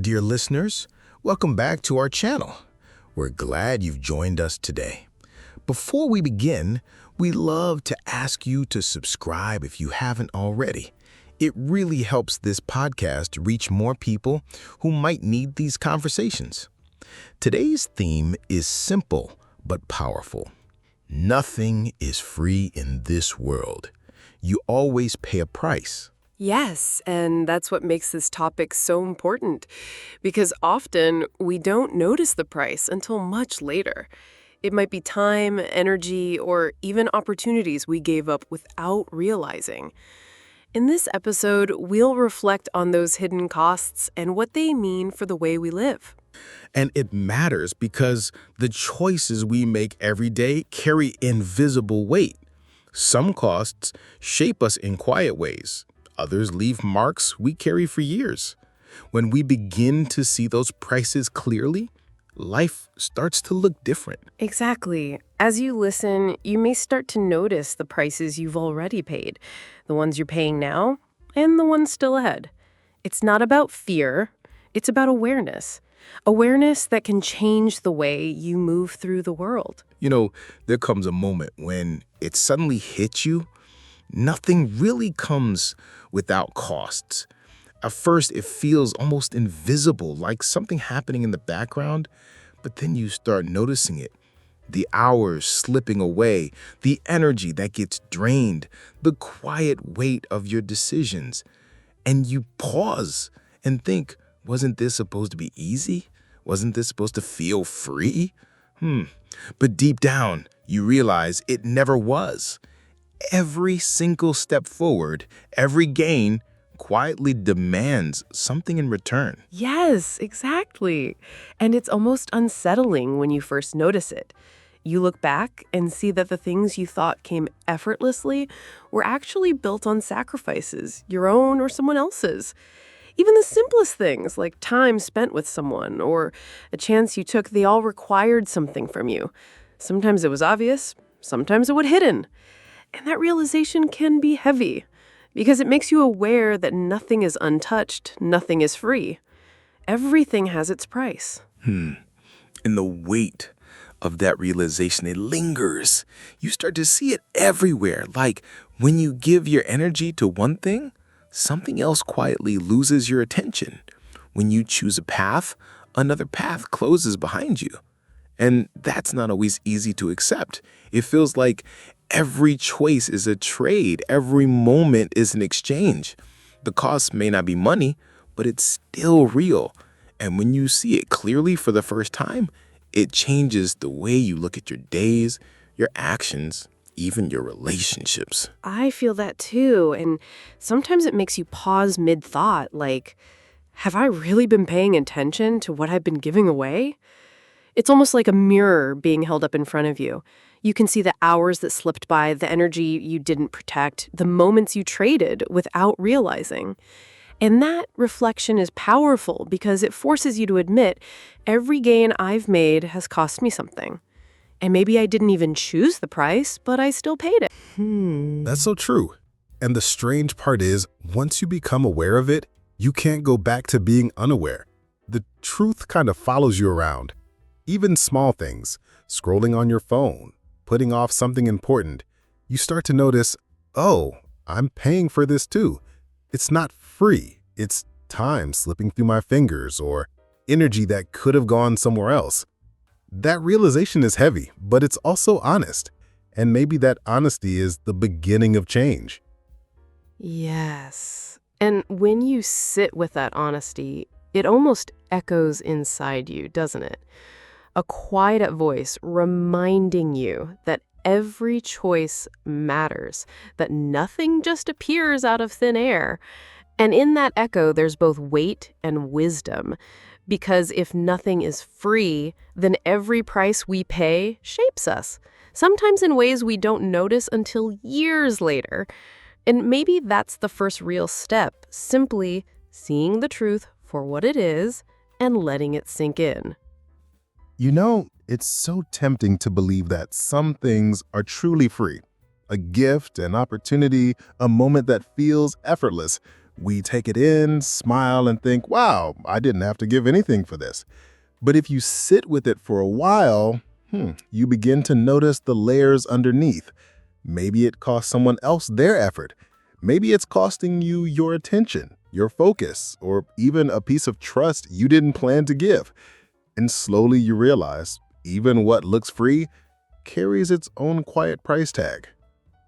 dear listeners. Welcome back to our channel. We're glad you've joined us today. Before we begin, we love to ask you to subscribe if you haven't already. It really helps this podcast reach more people who might need these conversations. Today's theme is simple but powerful. Nothing is free in this world. You always pay a price. Yes, and that's what makes this topic so important, because often we don't notice the price until much later. It might be time, energy, or even opportunities we gave up without realizing. In this episode, we'll reflect on those hidden costs and what they mean for the way we live. And it matters because the choices we make every day carry invisible weight. Some costs shape us in quiet ways. Others leave marks we carry for years. When we begin to see those prices clearly, life starts to look different. Exactly. As you listen, you may start to notice the prices you've already paid, the ones you're paying now, and the ones still ahead. It's not about fear, it's about awareness. Awareness that can change the way you move through the world. There comes a moment when it suddenly hits you. Nothing really comes without costs. At first, it feels almost invisible, like something happening in the background, but then you start noticing it. The hours slipping away, the energy that gets drained, the quiet weight of your decisions. And you pause and think, wasn't this supposed to be easy? Wasn't this supposed to feel free? But deep down, you realize it never was. Every single step forward, every gain, quietly demands something in return. Yes, exactly. And it's almost unsettling when you first notice it. You look back and see that the things you thought came effortlessly were actually built on sacrifices, your own or someone else's. Even the simplest things like time spent with someone or a chance you took, they all required something from you. Sometimes it was obvious, sometimes it was hidden. And that realization can be heavy because it makes you aware that nothing is untouched, nothing is free. Everything has its price. And the weight of that realization, it lingers. You start to see it everywhere. Like when you give your energy to one thing, something else quietly loses your attention. When you choose a path, another path closes behind you. And that's not always easy to accept. It feels like every choice is a trade. Every moment is an exchange. The cost may not be money, but it's still real. And when you see it clearly for the first time, it changes the way you look at your days, your actions, even your relationships. I feel that too. And sometimes it makes you pause mid-thought, like, have I really been paying attention to what I've been giving away? It's almost like a mirror being held up in front of you. You can see the hours that slipped by, the energy you didn't protect, the moments you traded without realizing. And that reflection is powerful because it forces you to admit every gain I've made has cost me something. And maybe I didn't even choose the price, but I still paid it. That's so true. And the strange part is, once you become aware of it, you can't go back to being unaware. The truth kind of follows you around. Even small things, scrolling on your phone, putting off something important, you start to notice, oh, I'm paying for this too. It's not free. It's time slipping through my fingers or energy that could have gone somewhere else. That realization is heavy, but it's also honest. And maybe that honesty is the beginning of change. Yes. And when you sit with that honesty, it almost echoes inside you, doesn't it? A quiet voice reminding you that every choice matters, that nothing just appears out of thin air. And in that echo, there's both weight and wisdom. Because if nothing is free, then every price we pay shapes us, sometimes in ways we don't notice until years later. And maybe that's the first real step, simply seeing the truth for what it is and letting it sink in. It's so tempting to believe that some things are truly free. A gift, an opportunity, a moment that feels effortless. We take it in, smile, and think, wow, I didn't have to give anything for this. But if you sit with it for a while, you begin to notice the layers underneath. Maybe it cost someone else their effort. Maybe it's costing you your attention, your focus, or even a piece of trust you didn't plan to give. And slowly you realize, even what looks free carries its own quiet price tag.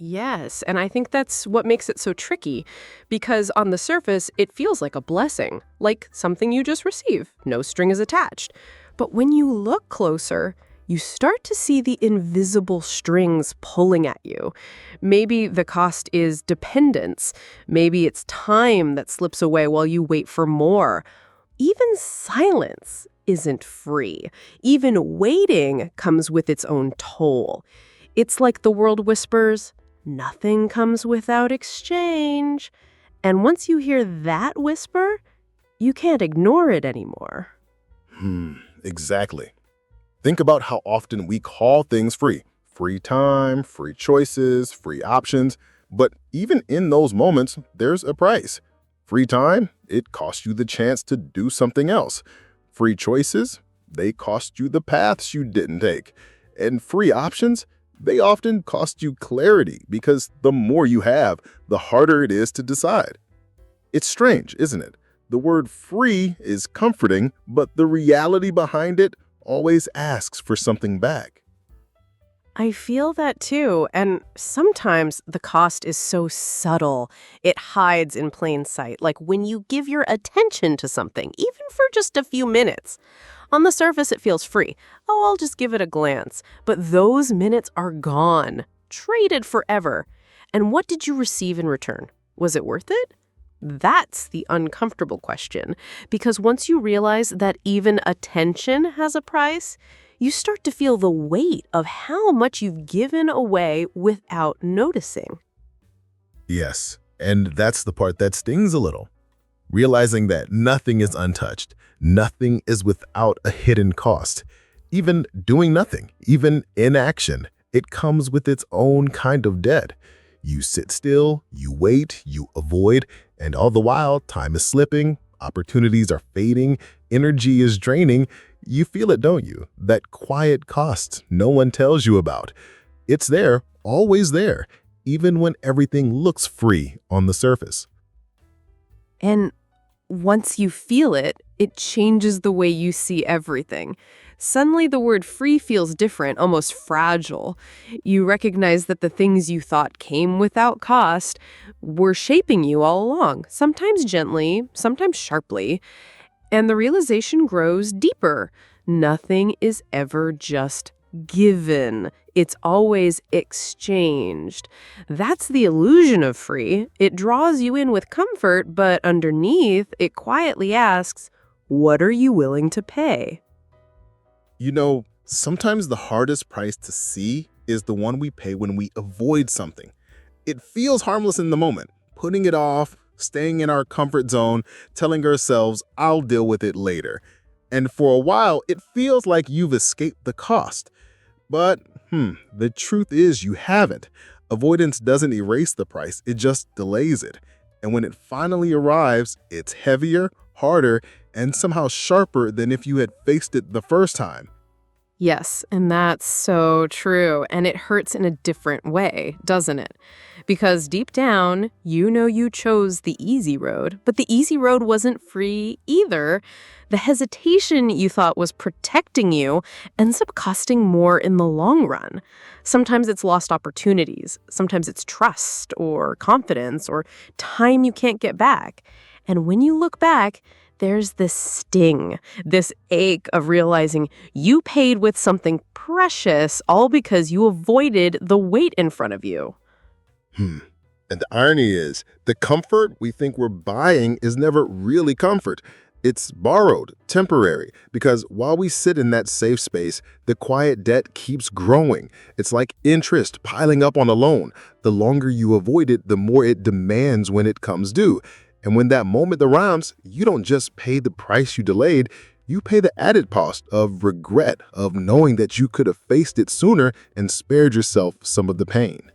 Yes, and I think that's what makes it so tricky, because on the surface, it feels like a blessing, like something you just receive, no string is attached. But when you look closer, you start to see the invisible strings pulling at you. Maybe the cost is dependence. Maybe it's time that slips away while you wait for more. Even silence isn't free. Even waiting comes with its own toll. It's like the world whispers, nothing comes without exchange. And once you hear that whisper, you can't ignore it anymore. Exactly. Think about how often we call things free. Free time, free choices, free options. But even in those moments, there's a price. Free time, it costs you the chance to do something else. Free choices, they cost you the paths you didn't take. And free options, they often cost you clarity because the more you have, the harder it is to decide. It's strange, isn't it? The word free is comforting, but the reality behind it always asks for something back. I feel that too, and sometimes the cost is so subtle, it hides in plain sight, like when you give your attention to something, even for just a few minutes. On the surface, it feels free. Oh, I'll just give it a glance. But those minutes are gone, traded forever. And what did you receive in return? Was it worth it? That's the uncomfortable question, because once you realize that even attention has a price, you start to feel the weight of how much you've given away without noticing. Yes, and that's the part that stings a little. Realizing that nothing is untouched, nothing is without a hidden cost. Even doing nothing, even inaction, it comes with its own kind of debt. You sit still, you wait, you avoid, and all the while, time is slipping, opportunities are fading, energy is draining. You feel it, don't you? That quiet cost no one tells you about. It's there, always there, even when everything looks free on the surface. And once you feel it, it changes the way you see everything. Suddenly, the word free feels different, almost fragile. You recognize that the things you thought came without cost were shaping you all along, sometimes gently, sometimes sharply. And the realization grows deeper. Nothing is ever just given. It's always exchanged. That's the illusion of free. It draws you in with comfort, but underneath, it quietly asks, what are you willing to pay? You know, sometimes the hardest price to see is the one we pay when we avoid something. It feels harmless in the moment, putting it off, staying in our comfort zone, telling ourselves, I'll deal with it later. And for a while, it feels like you've escaped the cost. But, the truth is you haven't. Avoidance doesn't erase the price, it just delays it. And when it finally arrives, it's heavier, harder, and somehow sharper than if you had faced it the first time. Yes, and that's so true. And it hurts in a different way, doesn't it? Because deep down, you know you chose the easy road, but the easy road wasn't free either. The hesitation you thought was protecting you ends up costing more in the long run. Sometimes it's lost opportunities. Sometimes it's trust or confidence or time you can't get back. And when you look back, there's this sting, this ache of realizing you paid with something precious all because you avoided the weight in front of you. And the irony is, the comfort we think we're buying is never really comfort. It's borrowed, temporary, because while we sit in that safe space, the quiet debt keeps growing. It's like interest piling up on a loan. The longer you avoid it, the more it demands when it comes due. And when that moment arrives, you don't just pay the price you delayed, you pay the added cost of regret, of knowing that you could have faced it sooner and spared yourself some of the pain.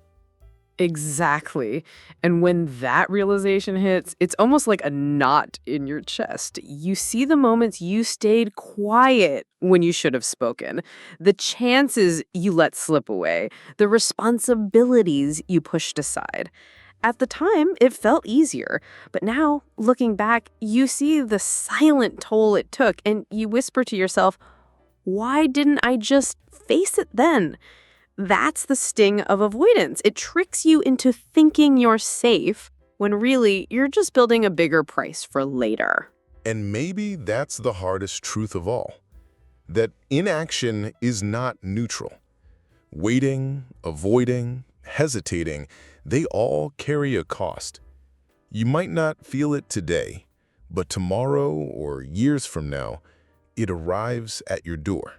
Exactly. And when that realization hits, it's almost like a knot in your chest. You see the moments you stayed quiet when you should have spoken, the chances you let slip away, the responsibilities you pushed aside. At the time, it felt easier, but now, looking back, you see the silent toll it took, and you whisper to yourself, why didn't I just face it then? That's the sting of avoidance. It tricks you into thinking you're safe when really you're just building a bigger price for later. And maybe that's the hardest truth of all, that inaction is not neutral. Waiting, avoiding, hesitating, they all carry a cost. You might not feel it today, but tomorrow or years from now, it arrives at your door.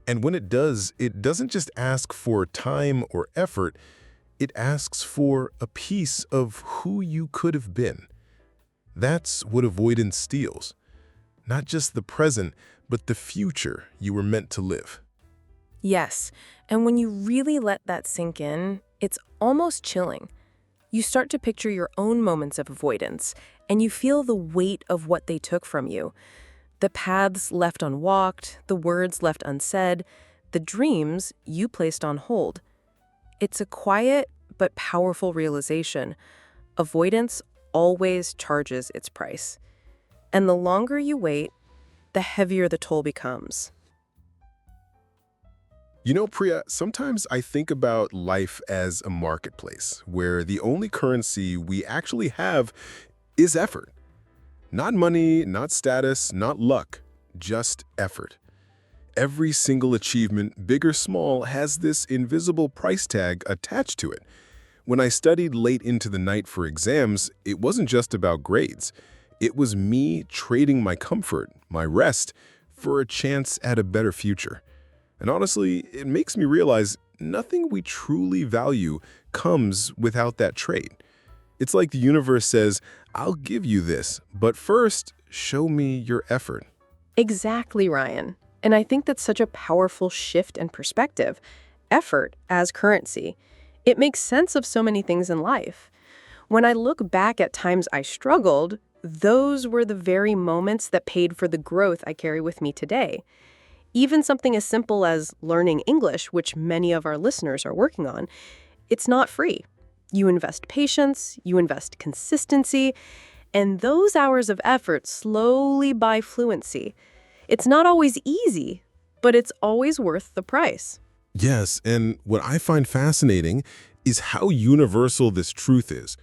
And when it does, it doesn't just ask for time or effort, it asks for a piece of who you could have been. That's what avoidance steals. Not just the present, but the future you were meant to live. Yes, and when you really let that sink in, it's almost chilling. You start to picture your own moments of avoidance, and you feel the weight of what they took from you. The paths left unwalked, the words left unsaid, the dreams you placed on hold. It's a quiet but powerful realization. Avoidance always charges its price. And the longer you wait, the heavier the toll becomes. You know, Priya, sometimes I think about life as a marketplace where the only currency we actually have is effort. Not money, not status, not luck, just effort. Every single achievement, big or small, has this invisible price tag attached to it. When I studied late into the night for exams, it wasn't just about grades. It was me trading my comfort, my rest, for a chance at a better future. And honestly, it makes me realize nothing we truly value comes without that trade. It's like the universe says, I'll give you this, but first, show me your effort. Exactly, Ryan. And I think that's such a powerful shift in perspective. Effort as currency. It makes sense of so many things in life. When I look back at times I struggled, those were the very moments that paid for the growth I carry with me today. Even something as simple as learning English, which many of our listeners are working on, it's not free. You invest patience, you invest consistency, and those hours of effort slowly buy fluency. It's not always easy, but it's always worth the price. Yes, and what I find fascinating is how universal this truth is.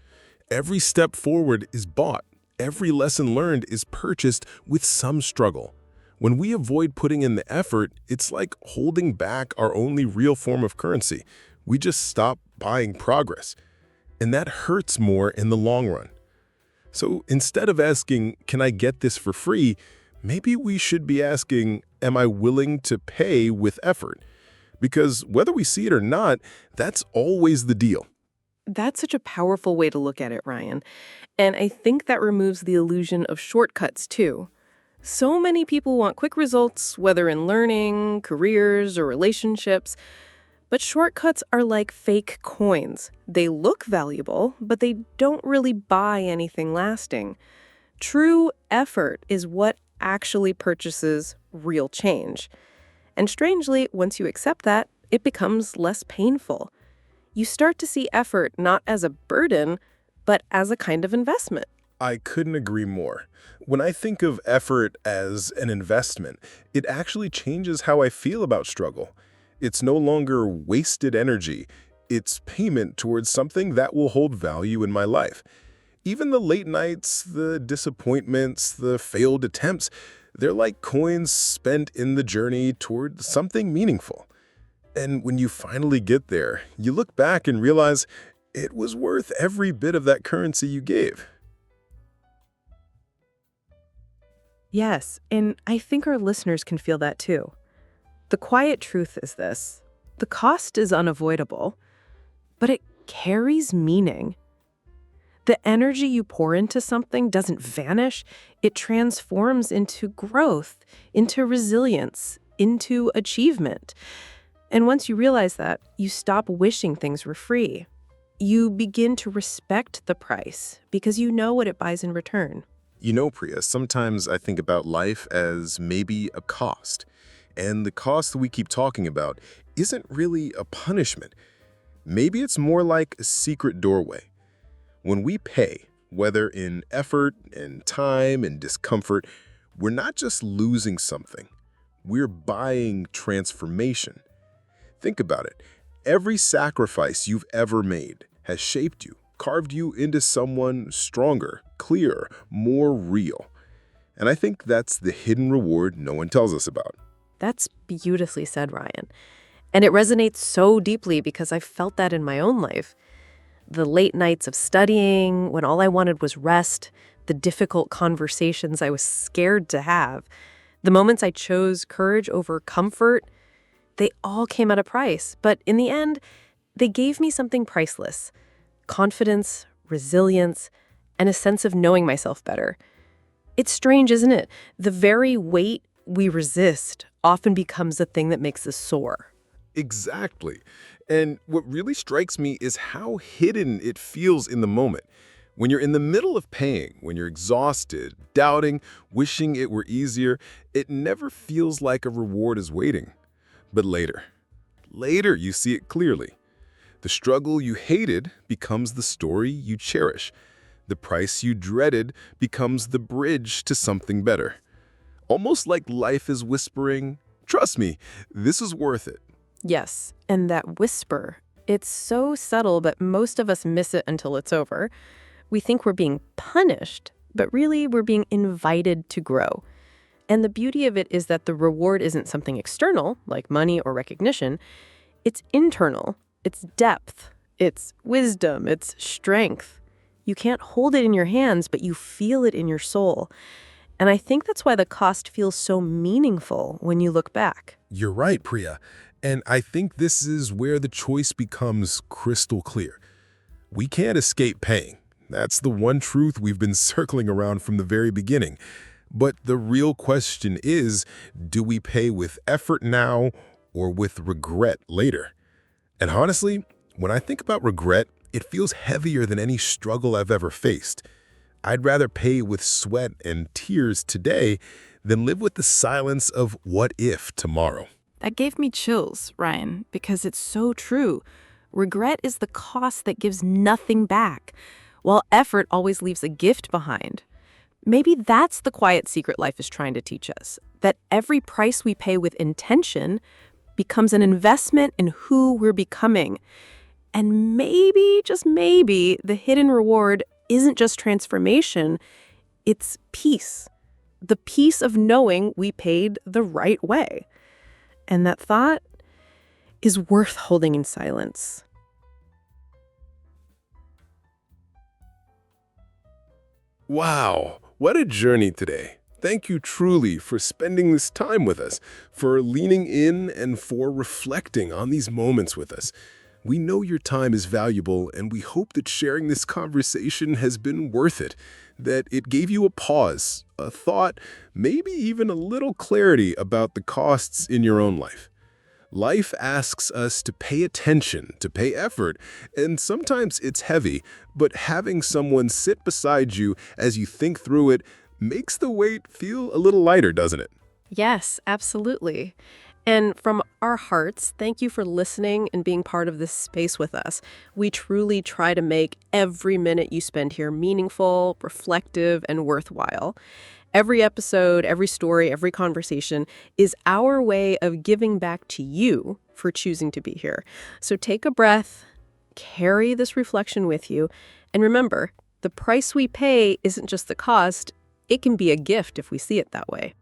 Every step forward is bought. Every lesson learned is purchased with some struggle. When we avoid putting in the effort, it's like holding back our only real form of currency. We just stop buying progress. And that hurts more in the long run. So instead of asking, can I get this for free? Maybe we should be asking, am I willing to pay with effort? Because whether we see it or not, that's always the deal. That's such a powerful way to look at it, Ryan. And I think that removes the illusion of shortcuts, too. So many people want quick results, whether in learning, careers, or relationships. But shortcuts are like fake coins. They look valuable, but they don't really buy anything lasting. True effort is what actually purchases real change. And strangely, once you accept that, it becomes less painful. You start to see effort not as a burden, but as a kind of investment. I couldn't agree more. When I think of effort as an investment, it actually changes how I feel about struggle. It's no longer wasted energy. It's payment towards something that will hold value in my life. Even the late nights, the disappointments, the failed attempts, they're like coins spent in the journey toward something meaningful. And when you finally get there, you look back and realize it was worth every bit of that currency you gave. Yes, and I think our listeners can feel that too. The quiet truth is this: the cost is unavoidable, but it carries meaning. The energy you pour into something doesn't vanish, it transforms into growth, into resilience, into achievement. And once you realize that, you stop wishing things were free. You begin to respect the price because you know what it buys in return. You know, Priya, sometimes I think about life as maybe a cost. And the cost we keep talking about isn't really a punishment. Maybe it's more like a secret doorway. When we pay, whether in effort and time and discomfort, we're not just losing something. We're buying transformation. Think about it. Every sacrifice you've ever made has shaped you, carved you into someone stronger, clearer, more real. And I think that's the hidden reward no one tells us about. That's beautifully said, Ryan. And it resonates so deeply because I've felt that in my own life. The late nights of studying, when all I wanted was rest, the difficult conversations I was scared to have, the moments I chose courage over comfort, they all came at a price. But in the end, they gave me something priceless: confidence, resilience, and a sense of knowing myself better. It's strange, isn't it? The very weight we resist often becomes the thing that makes us soar. Exactly. And what really strikes me is how hidden it feels in the moment. When you're in the middle of paying, when you're exhausted, doubting, wishing it were easier, it never feels like a reward is waiting. But later you see it clearly. The struggle you hated becomes the story you cherish. The price you dreaded becomes the bridge to something better. Almost like life is whispering, "Trust me, this is worth it." Yes, and that whisper, it's so subtle, but most of us miss it until it's over. We think we're being punished, but really we're being invited to grow. And the beauty of it is that the reward isn't something external, like money or recognition. It's internal. It's depth. It's wisdom. It's strength. You can't hold it in your hands, but you feel it in your soul. And I think that's why the cost feels so meaningful when you look back. You're right, Priya. And I think this is where the choice becomes crystal clear. We can't escape paying. That's the one truth we've been circling around from the very beginning. But the real question is, do we pay with effort now or with regret later? And honestly, when I think about regret, it feels heavier than any struggle I've ever faced. I'd rather pay with sweat and tears today than live with the silence of what if tomorrow. That gave me chills, Ryan, because it's so true. Regret is the cost that gives nothing back, while effort always leaves a gift behind. Maybe that's the quiet secret life is trying to teach us, that every price we pay with intention becomes an investment in who we're becoming. And maybe, just maybe, the hidden reward isn't just transformation, it's peace. The peace of knowing we paid the right way. And that thought is worth holding in silence. Wow, what a journey today. Thank you truly for spending this time with us, for leaning in and for reflecting on these moments with us. We know your time is valuable, and we hope that sharing this conversation has been worth it, that it gave you a pause, a thought, maybe even a little clarity about the costs in your own life. Life asks us to pay attention, to pay effort, and sometimes it's heavy, but having someone sit beside you as you think through it makes the weight feel a little lighter, doesn't it? Yes, absolutely. And from our hearts, thank you for listening and being part of this space with us. We truly try to make every minute you spend here meaningful, reflective, and worthwhile. Every episode, every story, every conversation is our way of giving back to you for choosing to be here. So take a breath, carry this reflection with you, and remember, the price we pay isn't just the cost, it can be a gift if we see it that way.